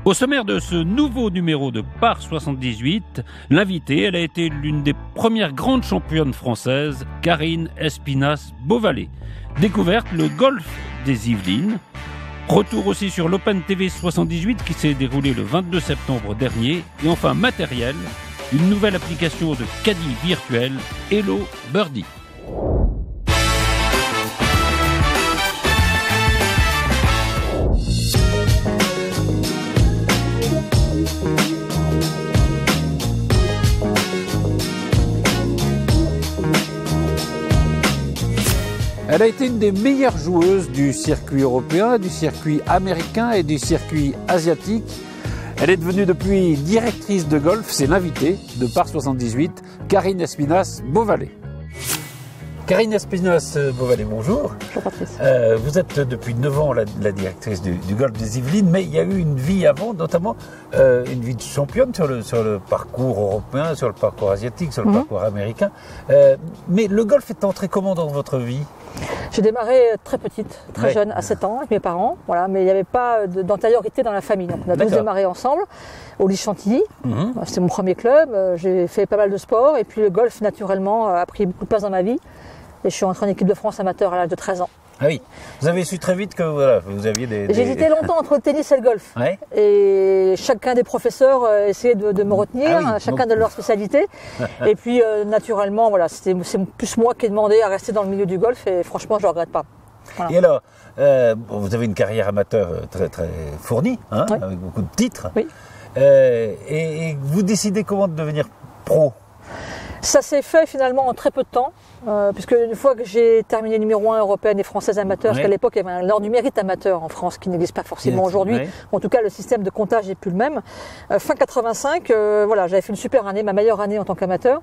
Au sommaire de ce nouveau numéro de Par 78, l'invitée, elle a été l'une des premières grandes championnes françaises, Karine Espinasse-Beauvalet. Découverte, le golf des Yvelines. Retour aussi sur l'Open TV 78 qui s'est déroulé le 22 septembre dernier. Et enfin matériel, une nouvelle application de caddie virtuel, Hello Birdie. Elle a été une des meilleures joueuses du circuit européen, du circuit américain et du circuit asiatique. Elle est devenue depuis directrice de golf, c'est l'invitée de Par 78, Karine Espinasse-Beauvalet. Karine Espinasse-Beauvalet, bonjour. Bonjour Patrice. Vous êtes depuis 9 ans la directrice du golf des Yvelines, mais il y a eu une vie avant, notamment une vie de championne sur le parcours européen, sur le parcours asiatique, sur le parcours américain. Mais le golf est entré comment dans votre vie ? J'ai démarré très petite, très jeune, à 7 ans, avec mes parents, voilà, mais il n'y avait pas d'antériorité dans la famille. Donc on a tous démarré ensemble, au Lys Chantilly. C'était mon premier club, j'ai fait pas mal de sport, et puis le golf, naturellement, a pris beaucoup de place dans ma vie. Et je suis entrée en équipe de France amateur à l'âge de 13 ans. Ah oui, vous avez su très vite que voilà, vous aviez des... J'ai hésité longtemps entre le tennis et le golf. Ouais. Et chacun des professeurs essayait de me retenir, chacun de leur spécialité. Et puis, naturellement, voilà, c'est plus moi qui ai demandé à rester dans le milieu du golf. Et franchement, je ne regrette pas. Voilà. Et alors, vous avez une carrière amateur très, très fournie, hein, avec beaucoup de titres. Oui. Et vous décidez comment de devenir pro ? Ça s'est fait finalement en très peu de temps, puisque une fois que j'ai terminé numéro 1 européenne et française amateur, parce qu'à l'époque il y avait un ordre du mérite amateur en France qui n'existe pas forcément aujourd'hui, en tout cas le système de comptage n'est plus le même. Fin 85, voilà, j'avais fait une super année, ma meilleure année en tant qu'amateur,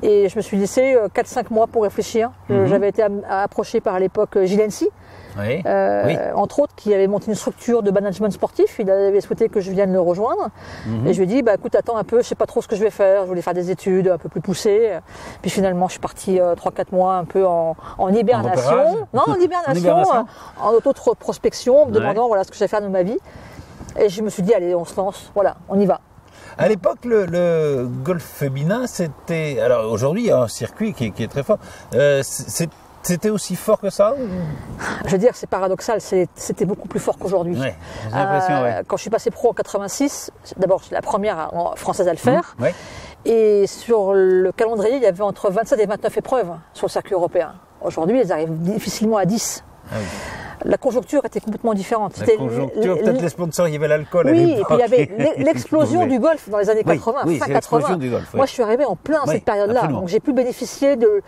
et je me suis laissé 4-5 mois pour réfléchir. J'avais été approché par à l'époque Gilles Hennessy, entre autres, qui avait monté une structure de management sportif. Il avait souhaité que je vienne le rejoindre. Et je lui ai dit, écoute, attends un peu, je sais pas trop ce que je vais faire. Je voulais faire des études un peu plus poussées. Puis finalement, je suis parti 3-4 mois un peu en hibernation. En hibernation, en auto-prospection, me demandant voilà, ce que j'allais faire de ma vie. Et je me suis dit, allez, on se lance, voilà, on y va. À l'époque, le golf féminin, c'était... Alors aujourd'hui, il y a un circuit qui est très fort. C'était aussi fort que ça ou... Je veux dire, c'est paradoxal, c'était beaucoup plus fort qu'aujourd'hui. Ouais, j'ai l'impression, Quand je suis passé pro en 86, d'abord, j'étais la première française à le faire. Et sur le calendrier, il y avait entre 27 et 29 épreuves sur le circuit européen. Aujourd'hui, elles arrivent difficilement à 10. La conjoncture était complètement différente. La conjoncture, peut-être les sponsors, il y avait l'alcool à l'époque. Oui, et puis il y avait l'explosion du golf dans les années 80, fin 80. Du golf, Moi, je suis arrivé en plein cette période-là. Donc, j'ai pu bénéficier de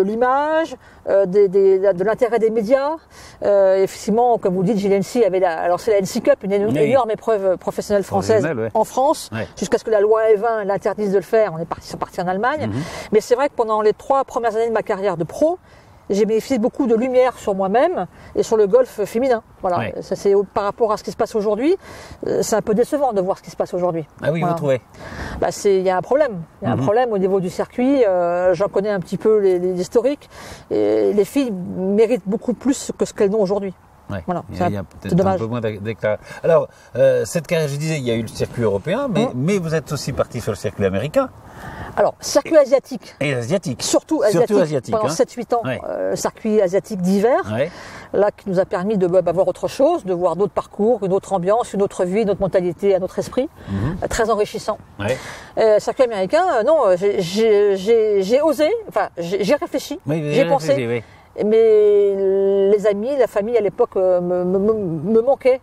l'image, de l'intérêt des médias. Effectivement, comme vous le dites, Gilles Hennessy avait lancé la Hennessy Cup, une énorme épreuve professionnelle française en France, jusqu'à ce que la loi E20 l'interdise de le faire. Ils sont partis en Allemagne. Mais c'est vrai que pendant les 3 premières années de ma carrière de pro, j'ai bénéficié de beaucoup de lumière sur moi-même et sur le golf féminin. Voilà. Ça, c'est par rapport à ce qui se passe aujourd'hui. C'est un peu décevant de voir ce qui se passe aujourd'hui. Ah oui, vous trouvez ? Il y a un problème. Il y a un problème au niveau du circuit. J'en connais un petit peu les historiques. Et les filles méritent beaucoup plus que ce qu'elles ont aujourd'hui. Voilà, il y a peut-être un peu moins d'éclat. Alors, cette carrière, je disais, il y a eu le circuit européen, mais vous êtes aussi parti sur le circuit américain. Alors, circuit asiatique. Et asiatique. Surtout asiatique. Pendant 7-8 ans, circuit asiatique d'hiver. Là, qui nous a permis de voir autre chose, de voir d'autres parcours, une autre ambiance, une autre vie, une autre mentalité, un autre esprit. Très enrichissant. Circuit américain, non, j'ai osé, enfin, j'ai réfléchi, j'ai pensé. Mais les amis, la famille à l'époque me manquaient,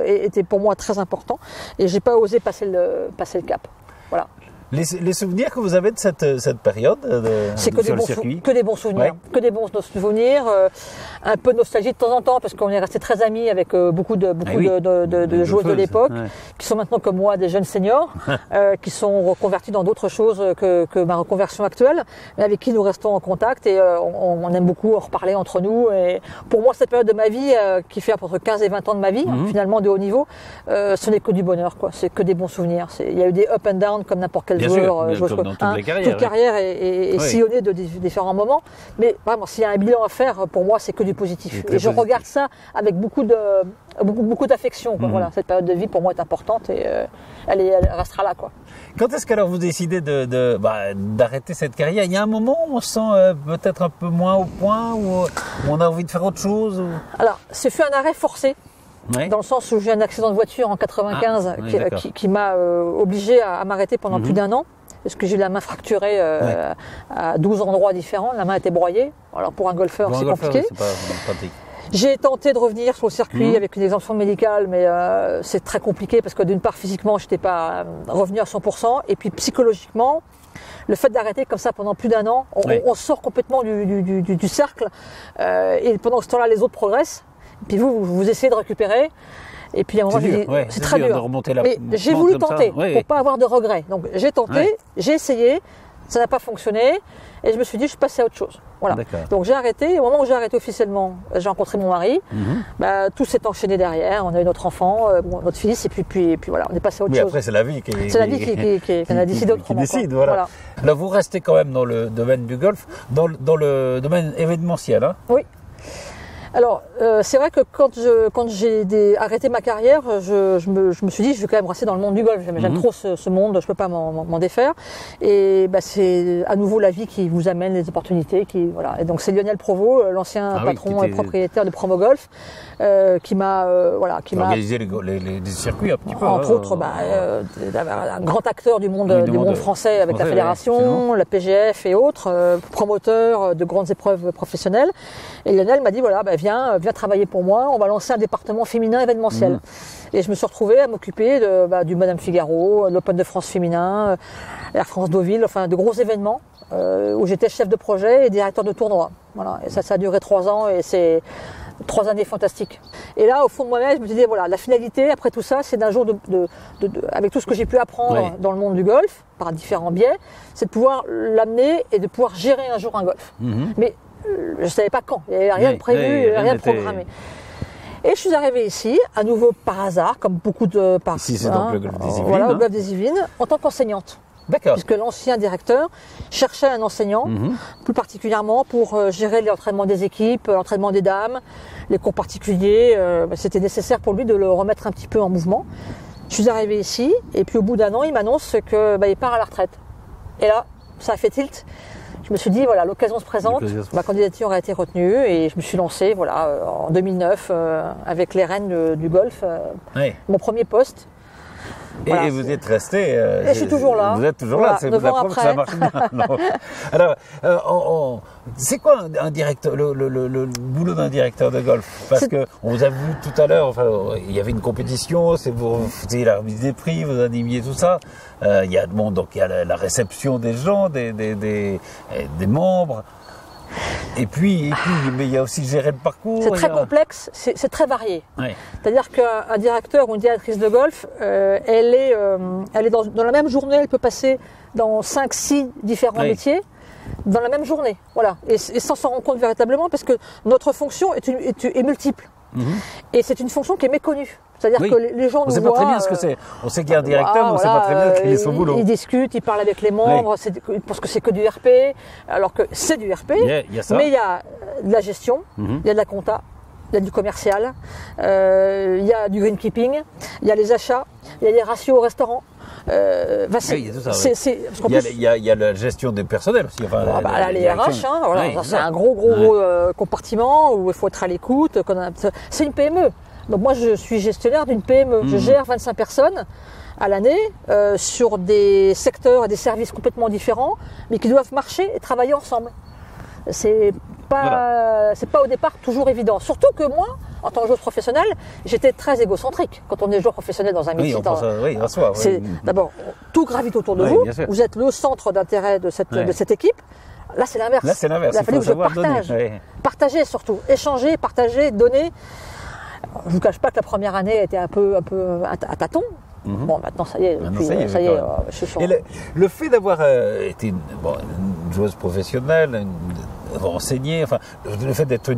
étaient pour moi très importants. Et j'ai pas osé passer le cap. Voilà. Les souvenirs que vous avez de cette période c'est que des bons souvenirs. Que des bons souvenirs. Un peu de nostalgie de temps en temps, parce qu'on est resté très amis avec beaucoup de joueuses de l'époque, qui sont maintenant comme moi des jeunes seniors, qui sont reconvertis dans d'autres choses que ma reconversion actuelle, mais avec qui nous restons en contact et on aime beaucoup en reparler entre nous. Et pour moi, cette période de ma vie, qui fait entre 15 et 20 ans de ma vie, finalement de haut niveau, ce n'est que du bonheur, quoi. C'est que des bons souvenirs. Il y a eu des up and down comme n'importe quelle joueuses, comme dans toutes les carrières. Toute carrière est sillonnée de différents moments. Mais vraiment, s'il y a un bilan à faire, pour moi, c'est que du positif. Et je regarde ça avec beaucoup d'affection. Voilà, cette période de vie, pour moi, est importante et elle restera là, quoi. Quand est-ce qu'alors vous décidez d'arrêter cette carrière? Il y a un moment où on se sent peut-être un peu moins au point, où on a envie de faire autre chose Alors, ce fut un arrêt forcé. Dans le sens où j'ai eu un accident de voiture en 95 qui m'a obligé à m'arrêter pendant plus d'1 an. Parce que j'ai eu la main fracturée à 12 endroits différents. La main était broyée. Alors pour un golfeur, c'est compliqué. C'est pas pratique. J'ai tenté de revenir sur le circuit avec une exemption médicale, mais c'est très compliqué parce que d'une part, physiquement, je n'étais pas revenu à 100%. Et puis psychologiquement, le fait d'arrêter comme ça pendant plus d'1 an, on sort complètement du cercle. Et pendant ce temps-là, les autres progressent. Puis vous essayez de récupérer. Et puis à un moment, c'est très dur. Mais j'ai voulu tenter pour pas avoir de regrets. Donc j'ai tenté, j'ai essayé, ça n'a pas fonctionné. Et je me suis dit, je suis passé à autre chose. Voilà. Donc j'ai arrêté. Et au moment où j'ai arrêté officiellement, j'ai rencontré mon mari. Tout s'est enchaîné derrière. On a eu notre enfant, notre fils, et puis voilà, on est passé à autre chose. Après, c'est la vie qui a décidé autrement. Voilà. Là, vous restez quand même dans le domaine du golf, dans le domaine événementiel. Hein? Oui. Alors, c'est vrai que quand j'ai arrêté ma carrière, je me suis dit, je vais quand même rester dans le monde du golf. J'aime trop ce monde, je peux pas m'en défaire. Et c'est à nouveau la vie qui vous amène les opportunités. Et donc, c'est Lionel Provost, l'ancien patron et propriétaire de Promo Golf, qui m'a organisé les circuits un petit peu. Entre autres, un grand acteur du monde français avec la fédération, la PGF et autres, promoteur de grandes épreuves professionnelles. Et Lionel m'a dit, viens travailler pour moi, on va lancer un département féminin événementiel. Et je me suis retrouvé à m'occuper du Madame Figaro, l'Open de France féminin, Air France Deauville, enfin de gros événements où j'étais chef de projet et directeur de tournoi. Voilà. Et ça a duré 3 ans et c'est 3 années fantastiques. Et là, au fond de moi-même, je me suis dit, la finalité, après tout ça, c'est d'un jour avec tout ce que j'ai pu apprendre dans le monde du golf, par différents biais, c'est de pouvoir l'amener et de pouvoir gérer un jour un golf. Mais je ne savais pas quand, il n'y avait rien de prévu, rien de programmé. Et je suis arrivée ici, à nouveau par hasard, comme beaucoup de ici, c'est donc le golf des Yvelines. Voilà, au golf des Yvelines, en tant qu'enseignante. D'accord. Puisque l'ancien directeur cherchait un enseignant, plus particulièrement pour gérer l'entraînement des équipes, l'entraînement des dames, les cours particuliers. C'était nécessaire pour lui de le remettre un petit peu en mouvement. Je suis arrivée ici, et puis au bout d'1 an, il m'annonce qu'il part à la retraite. Et là, ça a fait tilt. Je me suis dit, l'occasion se présente, ma candidature a été retenue et je me suis lancé en 2009 avec les rênes du golf, mon premier poste. Et vous êtes resté. Et je suis toujours là. Vous êtes toujours là, c'est la preuve que ça marche bien. Alors, c'est quoi un directeur, le boulot d'un directeur de golf? Parce que on vous a vu tout à l'heure, il y avait une compétition, vous faisiez la remise des prix, vous animiez tout ça. Il y a la réception des gens, des membres. Et puis, mais il y a aussi gérer le parcours. C'est très complexe, c'est très varié. C'est-à-dire qu'un directeur ou une directrice de golf, elle est dans la même journée, elle peut passer dans 5-6 différents métiers dans la même journée. Voilà. Et sans s'en rendre compte véritablement, parce que notre fonction est multiple. Et c'est une fonction qui est méconnue. C'est-à-dire que les gens nous voient... On ne sait pas très bien ce que c'est. On sait qu'il y a un directeur, mais on ne sait pas très bien quel est son boulot. Ils discutent, ils parlent avec les membres, ils pensent que c'est que du RP, alors que c'est du RP. Mais il y a de la gestion, il y a de la compta, il y a du commercial, il y a du greenkeeping, il y a les achats, il y a les ratios au restaurant. Il y a tout ça. Il y a la gestion des personnels aussi. Les RH, c'est un gros compartiment où il faut être à l'écoute. C'est une PME. Donc moi, je suis gestionnaire d'une PME. Je gère 25 personnes à l'année sur des secteurs et des services complètement différents, mais qui doivent marcher et travailler ensemble. C'est pas au départ toujours évident. Surtout que moi, en tant que joueur professionnel, j'étais très égocentrique. Quand on est joueur professionnel dans un métier, d'abord, tout gravite autour de vous. Vous êtes le centre d'intérêt de cette équipe. Là, c'est l'inverse. Il a fallu que je partage. Partager surtout. Échanger, partager, donner. Je ne vous cache pas que la première année était un peu à tâtons. Bon, maintenant, ça y est. Je suis sur... Et le fait d'avoir été une joueuse professionnelle, d'avoir enseigné, le fait d'être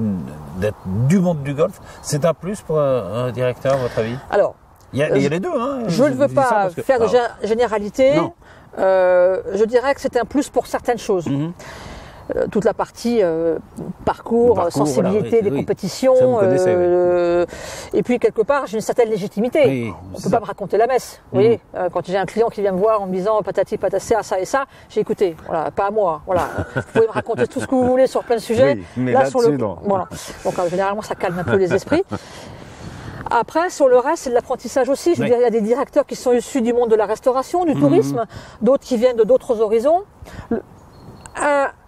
du monde du golf, c'est un plus pour un directeur, à votre avis? Alors, il y a les deux. Hein, je ne veux pas faire de généralité. je dirais que c'est un plus pour certaines choses. Toute la partie parcours, sensibilité des compétitions, et puis quelque part j'ai une certaine légitimité. Oui, on ne peut pas me raconter la messe. Vous voyez, quand j'ai un client qui vient me voir en me disant patati patassa ça et ça, j'ai écouté. Voilà, pas à moi. Voilà, vous pouvez me raconter tout ce que vous voulez sur plein de sujets. Oui, mais là sur non. Voilà. Donc généralement ça calme un peu les esprits. Après, sur le reste, c'est de l'apprentissage aussi. Je veux dire, il y a des directeurs qui sont issus du monde de la restauration, du tourisme, d'autres qui viennent de d'autres horizons.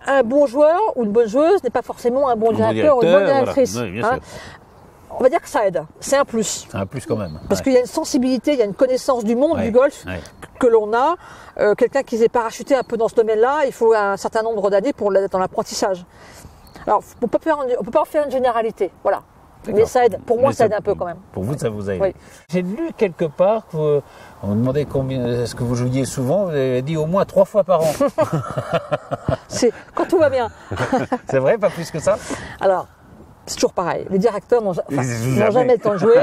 Un bon joueur ou une bonne joueuse n'est pas forcément un bon directeur ou une bonne directrice. Voilà. Oui, bien sûr. On va dire que ça aide. C'est un plus. C'est un plus quand même. Parce qu'il y a une sensibilité, il y a une connaissance du monde du golf que l'on a. Quelqu'un qui s'est parachuté un peu dans ce domaine-là, il faut un certain nombre d'années pour l'être dans l'apprentissage. Alors, on peut pas en faire une généralité. Voilà. Mais ça aide. Pour moi, ça aide un peu quand même. Pour vous, ça vous aide. Oui. J'ai lu quelque part que on vous demandait combien est-ce que vous jouiez souvent. Vous avez dit au moins 3 fois par an. C'est quand tout va bien. C'est vrai, pas plus que ça. Alors, c'est toujours pareil. Les directeurs n'ont jamais le temps de jouer.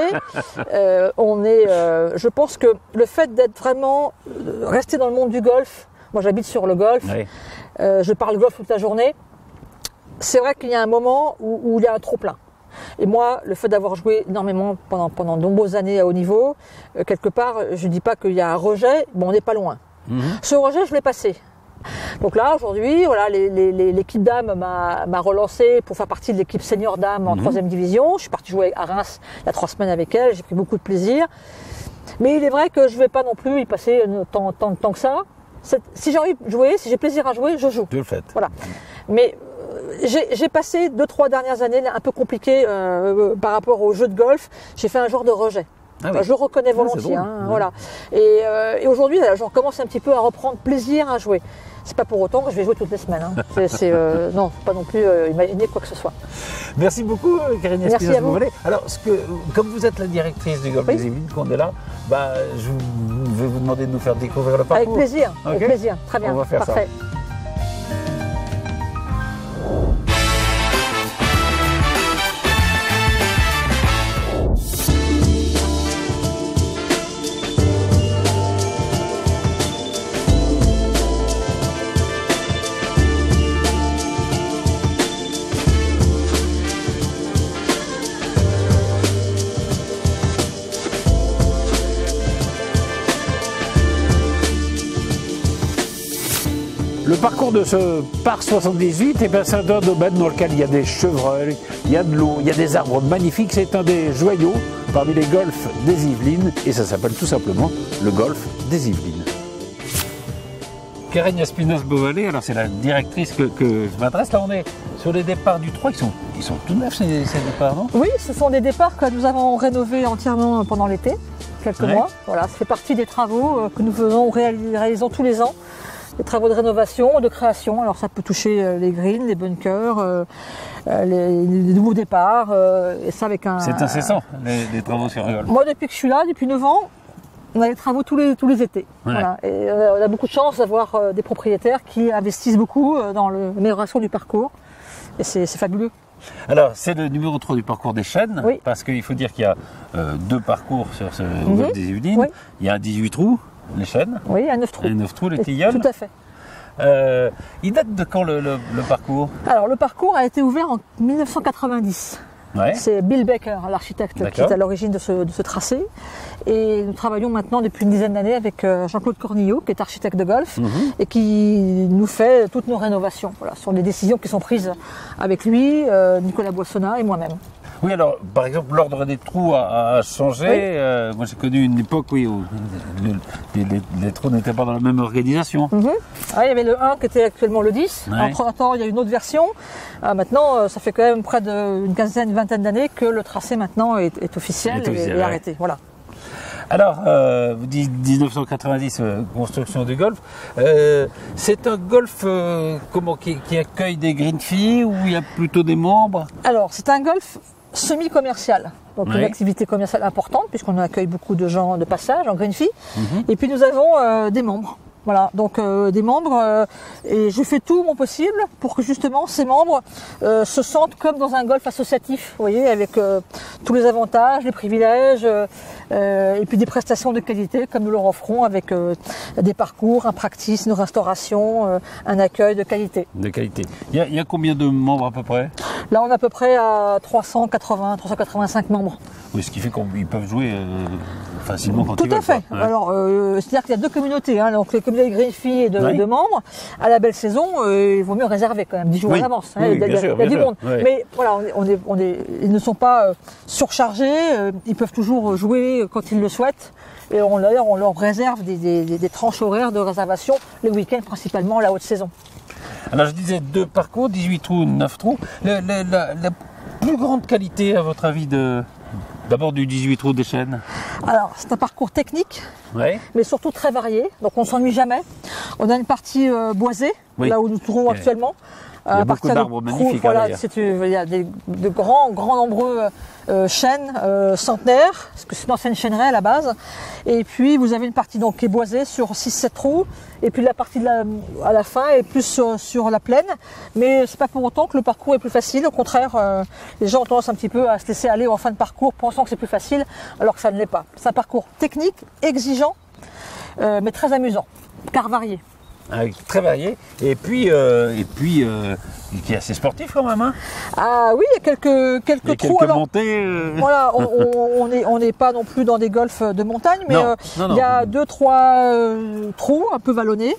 Je pense que le fait d'être vraiment resté dans le monde du golf. Moi, j'habite sur le golf. Oui. Je parle golf toute la journée. C'est vrai qu'il y a un moment où il y a un trop plein. Et moi, le fait d'avoir joué énormément pendant de nombreuses années à haut niveau, quelque part, je ne dis pas qu'il y a un rejet, mais on n'est pas loin. Ce rejet, je l'ai passé. Donc là, aujourd'hui, voilà, l'équipe dames m'a relancé pour faire partie de l'équipe senior dames en 3e division. Je suis parti jouer à Reims il y a 3 semaines avec elle, j'ai pris beaucoup de plaisir. Mais il est vrai que je ne vais pas non plus y passer tant de temps que ça. Si j'ai envie de jouer, si j'ai plaisir à jouer, je joue. De le fait. Voilà. Mais j'ai passé 2-3 dernières années un peu compliquées par rapport au jeu de golf. J'ai fait un genre de rejet. Ah oui. Je le reconnais volontiers. Voilà. Et aujourd'hui, je recommence un petit peu à reprendre plaisir à jouer. C'est pas pour autant que je vais jouer toutes les semaines. Non, faut pas non plus imaginer quoi que ce soit. Merci beaucoup, Karine Espinasse. Merci à vous. Alors, comme vous êtes la directrice du golf des Yvelines, qu'on est là, je vais vous demander de nous faire découvrir le parcours. Avec plaisir, Okay. avec plaisir. Très bien. On va faire parfait. ça. Le parcours de ce parc 78, c'est un domaine dans lequel il y a des chevreuils, il y a de l'eau, il y a des arbres magnifiques. C'est un des joyaux parmi les golfs des Yvelines et ça s'appelle tout simplement le golf des Yvelines. Karine Espinasse-Beauvalet, alors c'est la directrice que je m'adresse. Là, on est sur les départs du 3. Ils sont tout neufs ces départs, non? Oui, ce sont des départs que nous avons rénovés entièrement pendant l'été, quelques mois. Voilà, ça fait partie des travaux que nous réalisons tous les ans. Des travaux de rénovation, de création. Alors ça peut toucher les greens, les bunkers, les nouveaux départs. Et ça avec un. C'est incessant, les travaux sur le golf. Moi, depuis que je suis là, depuis 9 ans, on a des travaux tous les étés. Ouais. Voilà. Et on a beaucoup de chance d'avoir des propriétaires qui investissent beaucoup dans l'amélioration du parcours. Et c'est fabuleux. Alors, c'est le numéro 3 du parcours des Chênes, Oui. parce qu'il faut dire qu'il y a 2 parcours sur ce golf des Yvelines. Oui. Il y a un 18 trous, les Chênes, Oui, à 9 trous. et 9 trous, les tilleuls. Tout à fait. Il date de quand le parcours? Alors, le parcours a été ouvert en 1990. Ouais. C'est Bill Baker, l'architecte, qui est à l'origine de ce tracé. Et nous travaillons maintenant depuis une dizaine d'années avec Jean-Claude Cornillot, qui est architecte de golf, et qui nous fait toutes nos rénovations. Voilà, ce sont des décisions qui sont prises avec lui, Nicolas Boissonnat et moi-même. Oui, alors, par exemple, l'ordre des trous a changé. Oui. Moi, j'ai connu une époque où les trous n'étaient pas dans la même organisation. Il y avait le 1 qui était actuellement le 10. Ouais. Entre-temps, il y a une autre version. Maintenant, ça fait quand même près d'une quinzaine, une vingtaine d'années que le tracé maintenant est officiel et arrêté. Voilà. Alors, vous dites 1990, construction du golf. C'est un golf qui accueille des green fees ou il y a plutôt des membres? Alors, c'est un golf semi-commercial. Donc une activité commerciale importante puisqu'on accueille beaucoup de gens de passage en green fee. Et puis nous avons des membres. Voilà, donc des membres et je fais tout mon possible pour que justement ces membres se sentent comme dans un golf associatif, vous voyez, avec tous les avantages, les privilèges, et puis des prestations de qualité comme nous leur offrons avec des parcours, un practice, une restauration, un accueil de qualité. De qualité. Il y a combien de membres à peu près? Là, on est à peu près à 385 membres. Oui, ce qui fait qu'ils peuvent jouer facilement quand Tout ils veulent. Tout à fait. Ouais. Alors, c'est-à-dire qu'il y a deux communautés, hein, donc les communautés green-filles et de membres. À la belle saison, il vaut mieux réserver quand même 10 jours à l'avance. Oui, il y a du monde. Oui. Mais voilà, ils ne sont pas surchargés. Ils peuvent toujours jouer quand ils le souhaitent. Et on leur réserve des tranches horaires de réservation les week-ends, principalement la haute saison. Alors je disais 2 parcours, 18 trous, 9 trous. La plus grande qualité à votre avis d'abord du 18 trous des Chênes? Alors c'est un parcours technique, ouais. mais surtout très varié, donc on ne s'ennuie jamais. On a une partie boisée, là où nous trouvons actuellement. Il y a beaucoup d'arbres magnifiques. Voilà, il y a de grands nombreux chênes centenaires, parce que c'est une ancienne chêneraie à la base. Et puis vous avez une partie donc qui est boisée sur 6-7 trous, et puis la partie à la fin est plus sur la plaine. Mais c'est pas pour autant que le parcours est plus facile. Au contraire, les gens ont tendance un petit peu à se laisser aller en fin de parcours, pensant que c'est plus facile, alors que ça ne l'est pas. C'est un parcours technique, exigeant, mais très amusant, car varié. Très varié, et puis qui est assez sportif quand même. Hein. Ah oui, il y a quelques trous. Quelques montées. Voilà, on n'est pas non plus dans des golfs de montagne, mais il y a 2-3 trous un peu vallonnés.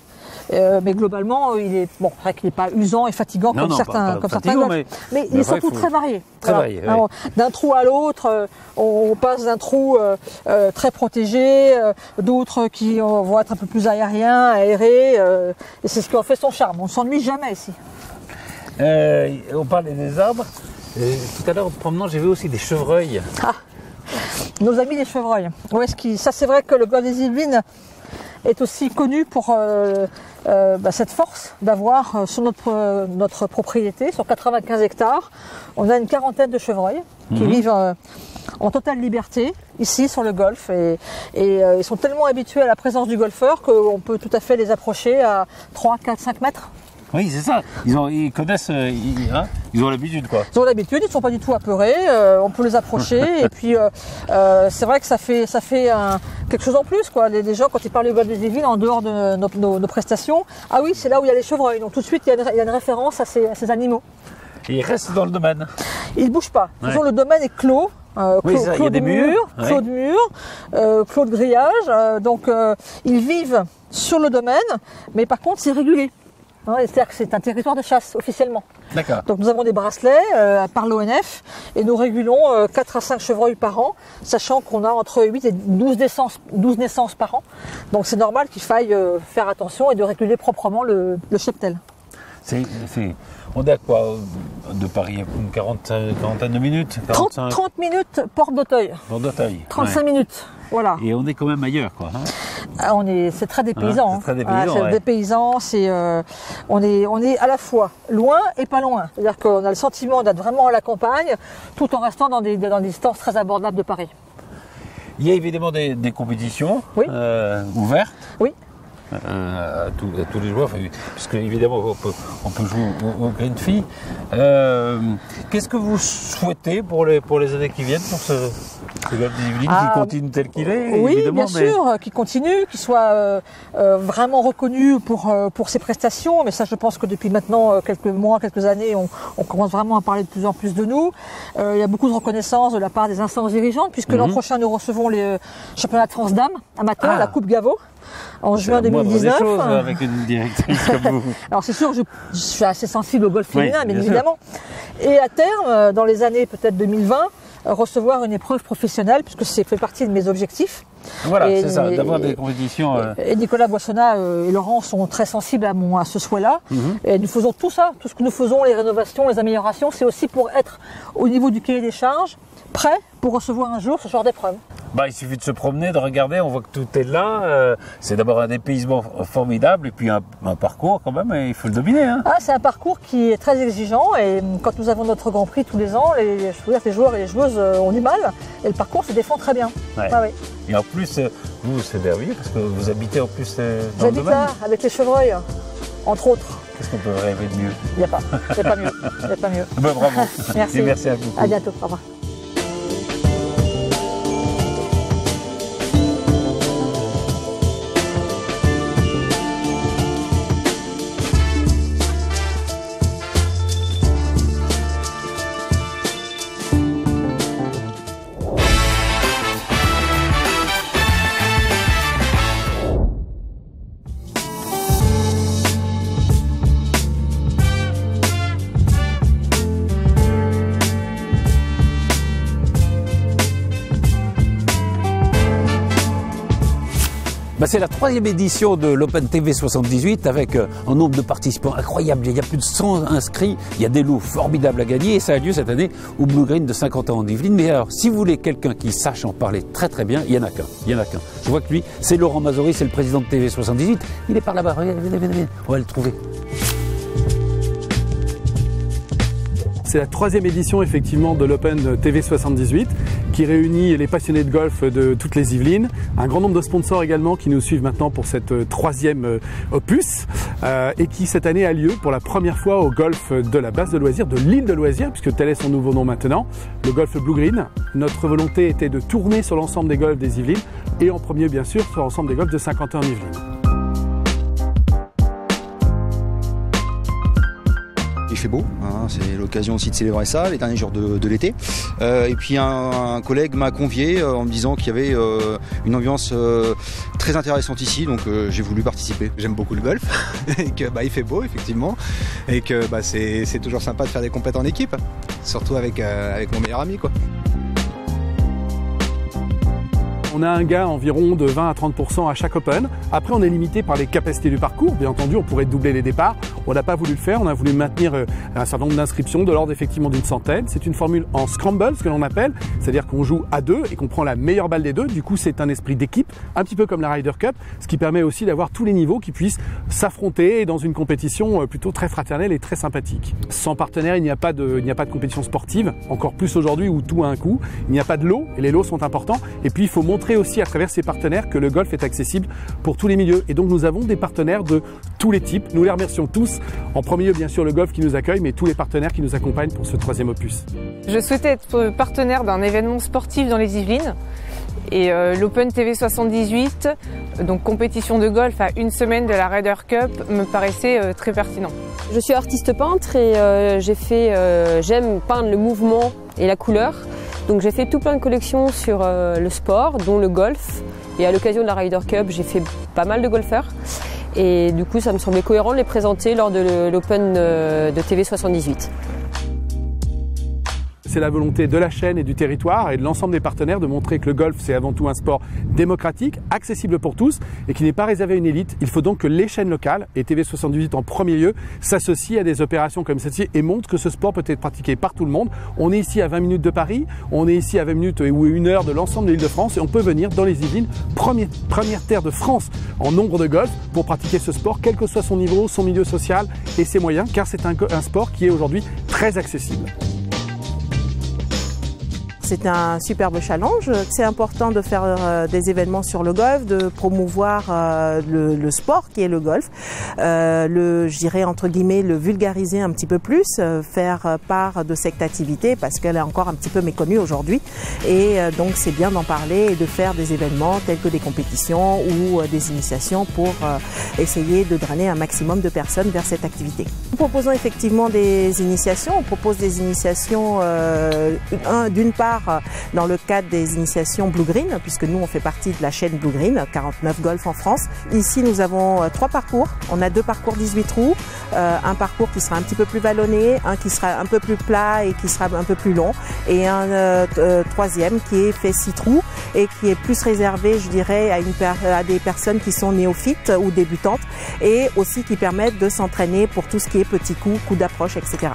Mais globalement, il est c'est vrai qu'il n'est pas usant et fatigant comme certains golfs. Mais il est surtout très varié. Très varié. Oui. Alors, d'un trou à l'autre, on passe d'un trou très protégé, d'autres qui vont être un peu plus aérés, et c'est ce qui en fait son charme. On ne s'ennuie jamais ici. On parlait des arbres. Tout à l'heure, en promenant, j'ai vu aussi des chevreuils. Ah, nos amis les chevreuils. Ouais, ça, c'est vrai que le golfe des Yvelines est aussi connu pour cette force d'avoir sur notre propriété, sur 95 hectares, on a une quarantaine de chevreuils qui vivent en totale liberté ici sur le golfe, et ils sont tellement habitués à la présence du golfeur qu'on peut tout à fait les approcher à 3, 4, 5 mètres. Oui, c'est ça. Ils connaissent, ils ont l'habitude, quoi. Ils ont l'habitude, ils ne sont pas du tout apeurés. On peut les approcher, et puis c'est vrai que ça fait quelque chose en plus, quoi. Les gens, quand ils parlent du golfe des Yvelines, en dehors de nos prestations, ah oui, c'est là où il y a les chevreuils. Donc tout de suite, il y a une référence à ces animaux. Et ils restent dans le domaine. Ils ne bougent pas. De toute façon, le domaine est clos. Clos de murs, clos de grillage. Donc ils vivent sur le domaine, mais par contre, c'est régulé. C'est-à-dire que c'est un territoire de chasse officiellement. D'accord. Donc nous avons des bracelets par l'ONF, et nous régulons 4 à 5 chevreuils par an, sachant qu'on a entre 8 et 12 naissances par an. Donc c'est normal qu'il faille faire attention et de réguler proprement le cheptel. On est à quoi de Paris? Une quarantaine de minutes? 30 minutes, porte d'Auteuil. Porte d'Auteuil. 35 minutes. Voilà. Et on est quand même ailleurs, quoi. C'est très dépaysant. C'est très dépaysant. C'est dépaysant. On est à la fois loin et pas loin. C'est-à-dire qu'on a le sentiment d'être vraiment à la campagne, tout en restant dans des distances très abordables de Paris. Il y a évidemment des compétitions ouvertes. Oui. À tous les joueurs, puisque évidemment on peut jouer au green fee. Qu'est-ce que vous souhaitez pour les années qui viennent, pour ce golfe des Yvelines qui continue tel qu'il est? Oui, évidemment, bien sûr, qui continue, qui soit vraiment reconnu pour ses prestations. Mais ça, je pense que depuis maintenant quelques mois, quelques années, on commence vraiment à parler de plus en plus de nous. Il y a beaucoup de reconnaissance de la part des instances dirigeantes, puisque l'an prochain nous recevons les championnats de France dames amateurs, la Coupe Gaveau. En juin 2019. Des choses avec une directrice comme vous. Alors c'est sûr, je suis assez sensible au golf féminin, bien évidemment. Et à terme, dans les années peut-être 2020, recevoir une épreuve professionnelle, puisque ça fait partie de mes objectifs. Voilà, c'est ça, d'avoir des compétitions. Et Nicolas Boissonnat et Laurent sont très sensibles à ce souhait-là. Et nous faisons tout ça, tout ce que nous faisons, les rénovations, les améliorations, c'est aussi pour être au niveau du cahier des charges, prêt pour recevoir un jour ce genre d'épreuve. Il suffit de se promener, de regarder, on voit que tout est là. C'est d'abord un dépaysement formidable, et puis un parcours quand même, et il faut le dominer. C'est un parcours qui est très exigeant, et quand nous avons notre Grand Prix tous les ans, les joueurs et les joueuses ont du mal, et le parcours se défend très bien. Ouais. Et en plus, vous, c'est merveilleux, parce que vous habitez en plus dans le domaine. J'habite là, avec les chevreuils, entre autres. Qu'est-ce qu'on peut rêver de mieux? Il n'y a pas mieux. Bravo. Merci. Et merci à vous. À bientôt. Au revoir. C'est la 3e édition de l'Open TV 78 avec un nombre de participants incroyable. Il y a plus de 100 inscrits. Il y a des lots formidables à gagner et ça a lieu cette année au Blue Green de Saint-Quentin-en-Yvelines. Mais alors, si vous voulez quelqu'un qui sache en parler très très bien, il n'y en a qu'un. Je vois que lui, c'est Laurent Mazory, c'est le président de TV 78. Il est par là-bas. Venez. On va le trouver. C'est la 3e édition effectivement de l'Open TV 78 qui réunit les passionnés de golf de toutes les Yvelines. Un grand nombre de sponsors également qui nous suivent maintenant pour cette 3e opus et qui cette année a lieu pour la première fois au golf de la base de loisirs, de l'île de loisirs, puisque tel est son nouveau nom maintenant, le golf Blue Green. Notre volonté était de tourner sur l'ensemble des golfs des Yvelines et en premier bien sûr sur l'ensemble des golfs de Saint-Quentin-en-Yvelines. Il fait beau, hein, c'est l'occasion aussi de célébrer ça, les derniers jours de l'été. Et puis un collègue m'a convié en me disant qu'il y avait une ambiance très intéressante ici, donc j'ai voulu participer. J'aime beaucoup le golf et que il fait beau effectivement et que c'est toujours sympa de faire des compètes en équipe, surtout avec mon meilleur ami quoi. On a un gain environ de 20 à 30% à chaque Open. Après, on est limité par les capacités du parcours. Bien entendu, on pourrait doubler les départs. On n'a pas voulu le faire. On a voulu maintenir un certain nombre d'inscriptions de l'ordre effectivement d'une centaine. C'est une formule en scramble, ce que l'on appelle. C'est-à-dire qu'on joue à 2 et qu'on prend la meilleure balle des deux. Du coup, c'est un esprit d'équipe, un petit peu comme la Ryder Cup, ce qui permet aussi d'avoir tous les niveaux qui puissent s'affronter dans une compétition plutôt très fraternelle et très sympathique. Sans partenaire, il n'y a pas de compétition sportive. Encore plus aujourd'hui où tout a un coût. Il n'y a pas de lots et les lots sont importants. Et puis, il faut montrer aussi à travers ces partenaires que le golf est accessible pour tous les milieux. Et donc nous avons des partenaires de tous les types. Nous les remercions tous. En premier lieu, bien sûr, le golf qui nous accueille, mais tous les partenaires qui nous accompagnent pour ce 3e opus. Je souhaitais être partenaire d'un événement sportif dans les Yvelines. Et l'Open TV 78, donc compétition de golf à une semaine de la Ryder Cup, me paraissait très pertinent. Je suis artiste peintre et j'aime peindre le mouvement et la couleur. Donc j'ai fait tout plein de collections sur le sport, dont le golf. Et à l'occasion de la Ryder Cup, j'ai fait pas mal de golfeurs. Et du coup, ça me semblait cohérent de les présenter lors de l'Open de TV 78. C'est la volonté de la chaîne et du territoire et de l'ensemble des partenaires de montrer que le golf, c'est avant tout un sport démocratique, accessible pour tous et qui n'est pas réservé à une élite. Il faut donc que les chaînes locales, et TV 78 en premier lieu, s'associent à des opérations comme celle-ci et montrent que ce sport peut être pratiqué par tout le monde. On est ici à 20 minutes de Paris, on est ici à 20 minutes ou 1 heure de l'ensemble de l'Île-de-France et on peut venir dans les Yvelines, première terre de France en nombre de golf, pour pratiquer ce sport, quel que soit son niveau, son milieu social et ses moyens, car c'est un sport qui est aujourd'hui très accessible. C'est un superbe challenge. C'est important de faire des événements sur le golf, de promouvoir le sport qui est le golf, je dirais entre guillemets le vulgariser un petit peu plus, faire part de cette activité parce qu'elle est encore un petit peu méconnue aujourd'hui. Et donc c'est bien d'en parler et de faire des événements tels que des compétitions ou des initiations pour essayer de drainer un maximum de personnes vers cette activité. Nous proposons effectivement des initiations. On propose des initiations d'une part dans le cadre des initiations Blue Green, puisque nous on fait partie de la chaîne Blue Green, 49 golf en France. Ici nous avons 3 parcours, on a 2 parcours 18 trous, un parcours qui sera un petit peu plus vallonné, un qui sera un peu plus plat et qui sera un peu plus long, et un troisième qui est fait 6 trous et qui est plus réservé, je dirais, à des personnes qui sont néophytes ou débutantes et aussi qui permettent de s'entraîner pour tout ce qui est petits coups, coups d'approche, etc.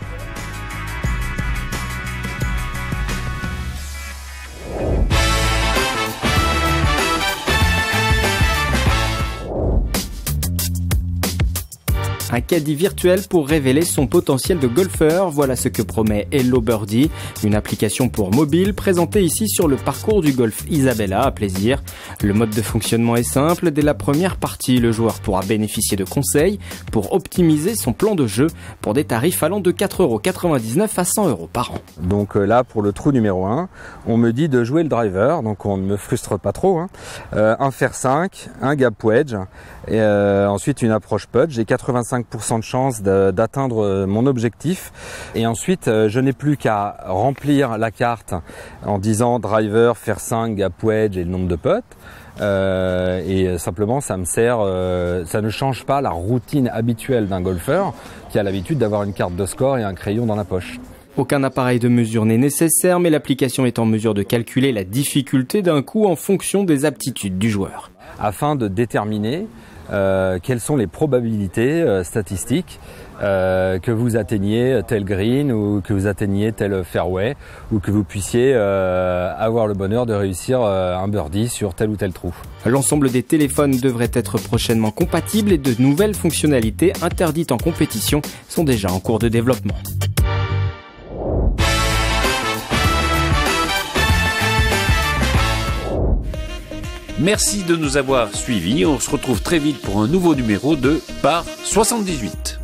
Un caddie virtuel pour révéler son potentiel de golfeur, voilà ce que promet Hello Birdie, une application pour mobile présentée ici sur le parcours du golf Isabella à Plaisir. Le mode de fonctionnement est simple, dès la première partie, le joueur pourra bénéficier de conseils pour optimiser son plan de jeu pour des tarifs allant de 4,99 € à 100 € par an. Donc là, pour le trou numéro 1, on me dit de jouer le driver, donc on ne me frustre pas trop. Un fer 5, un gap wedge, et ensuite une approche putt. J'ai 85% de chance d'atteindre mon objectif. Et ensuite, je n'ai plus qu'à remplir la carte en disant driver, fer 5, gap wedge et le nombre de putts. Et simplement, ça me sert, ça ne change pas la routine habituelle d'un golfeur qui a l'habitude d'avoir une carte de score et un crayon dans la poche. Aucun appareil de mesure n'est nécessaire, mais l'application est en mesure de calculer la difficulté d'un coup en fonction des aptitudes du joueur. afin de déterminer quelles sont les probabilités statistiques que vous atteigniez tel green ou que vous atteigniez tel fairway ou que vous puissiez avoir le bonheur de réussir un birdie sur tel ou tel trou. L'ensemble des téléphones devrait être prochainement compatible et de nouvelles fonctionnalités interdites en compétition sont déjà en cours de développement. Merci de nous avoir suivis. On se retrouve très vite pour un nouveau numéro de Par 78.